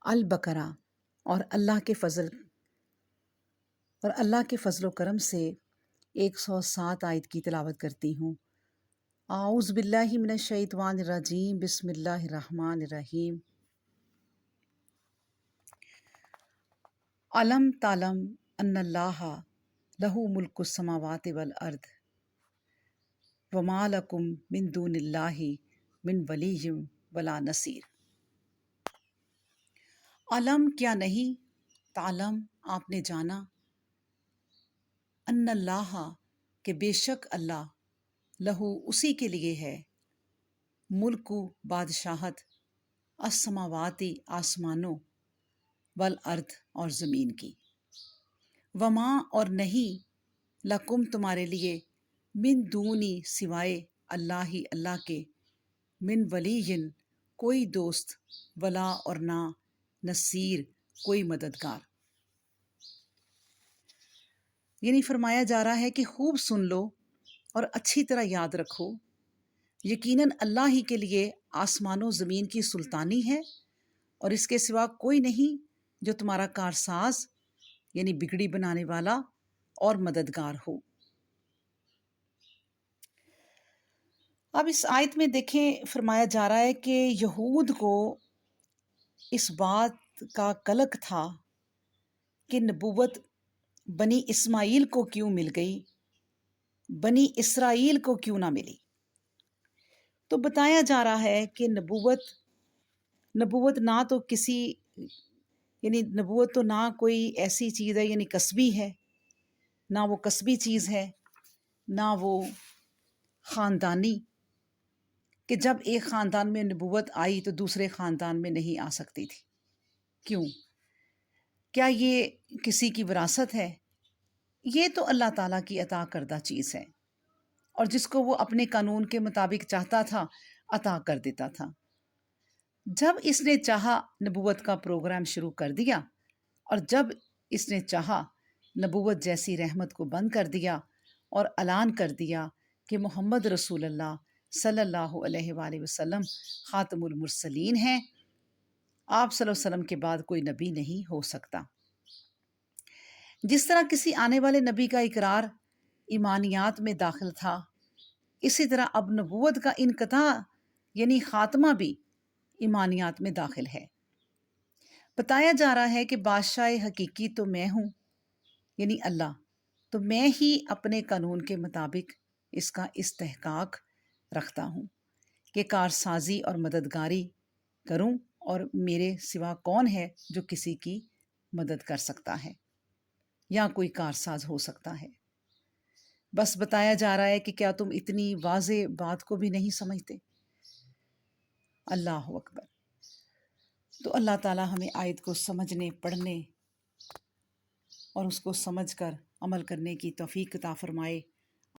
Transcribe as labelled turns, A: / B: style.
A: البقرہ اور اللہ کے فضل و کرم سے 107 آیت کی تلاوت کرتی ہوں۔ اعوذ باللہ من الشیطان الرجیم، بسم اللہ الرحمن الرحیم۔ علم تعلم ان اللہ لہ ملک السماوات والارض وما لکم من دون اللہ من ولی ولا نصیر۔ علم کیا نہیں، تعلم آپ نے جانا، ان اللہ کہ بے شک اللہ، لہو اسی کے لیے ہے، ملک بادشاہت، السماواتی آسمانوں، والارض اور زمین کی، وما اور نہیں، لکم تمہارے لیے، من دونی سوائے اللہ کے، من ولی کوئی دوست، ولا اور نہ، نصیر کوئی مددگار۔ یعنی فرمایا جا رہا ہے کہ خوب سن لو اور اچھی طرح یاد رکھو، یقیناً اللہ ہی کے لیے آسمان و زمین کی سلطانی ہے، اور اس کے سوا کوئی نہیں جو تمہارا کارساز یعنی بگڑی بنانے والا اور مددگار ہو۔ اب اس آیت میں دیکھیں، فرمایا جا رہا ہے کہ یہود کو اس بات کا قلق تھا کہ نبوت بنی اسماعیل کو کیوں مل گئی، بنی اسرائیل کو کیوں نہ ملی۔ تو بتایا جا رہا ہے کہ نبوت نہ تو نبوت تو نہ کوئی ایسی چیز ہے یعنی کسبی ہے، نہ وہ کسبی چیز ہے، نہ وہ خاندانی، کہ جب ایک خاندان میں نبوت آئی تو دوسرے خاندان میں نہیں آ سکتی تھی۔ کیوں؟ کیا یہ کسی کی وراثت ہے؟ یہ تو اللہ تعالیٰ کی عطا کردہ چیز ہے، اور جس کو وہ اپنے قانون کے مطابق چاہتا تھا عطا کر دیتا تھا۔ جب اس نے چاہا نبوت کا پروگرام شروع کر دیا، اور جب اس نے چاہا نبوت جیسی رحمت کو بند کر دیا اور اعلان کر دیا کہ محمد رسول اللہ صلی اللہ علیہ وآلہ وسلم خاتم المرسلین ہیں، آپ صلی اللہ علیہ وسلم کے بعد کوئی نبی نہیں ہو سکتا۔ جس طرح کسی آنے والے نبی کا اقرار ایمانیات میں داخل تھا، اسی طرح اب نبوت کا انقطاع یعنی خاتمہ بھی ایمانیات میں داخل ہے۔ بتایا جا رہا ہے کہ بادشاہ حقیقی تو میں ہوں، یعنی اللہ، تو میں ہی اپنے قانون کے مطابق اس کا استحقاق رکھتا ہوں کہ کارسازی اور مددگاری کروں، اور میرے سوا کون ہے جو کسی کی مدد کر سکتا ہے یا کوئی کارساز ہو سکتا ہے۔ بس بتایا جا رہا ہے کہ کیا تم اتنی واضح بات کو بھی نہیں سمجھتے؟ اللہ اکبر۔ تو اللہ تعالیٰ ہمیں آیت کو سمجھنے، پڑھنے اور اس کو سمجھ کر عمل کرنے کی توفیق عطا فرمائے۔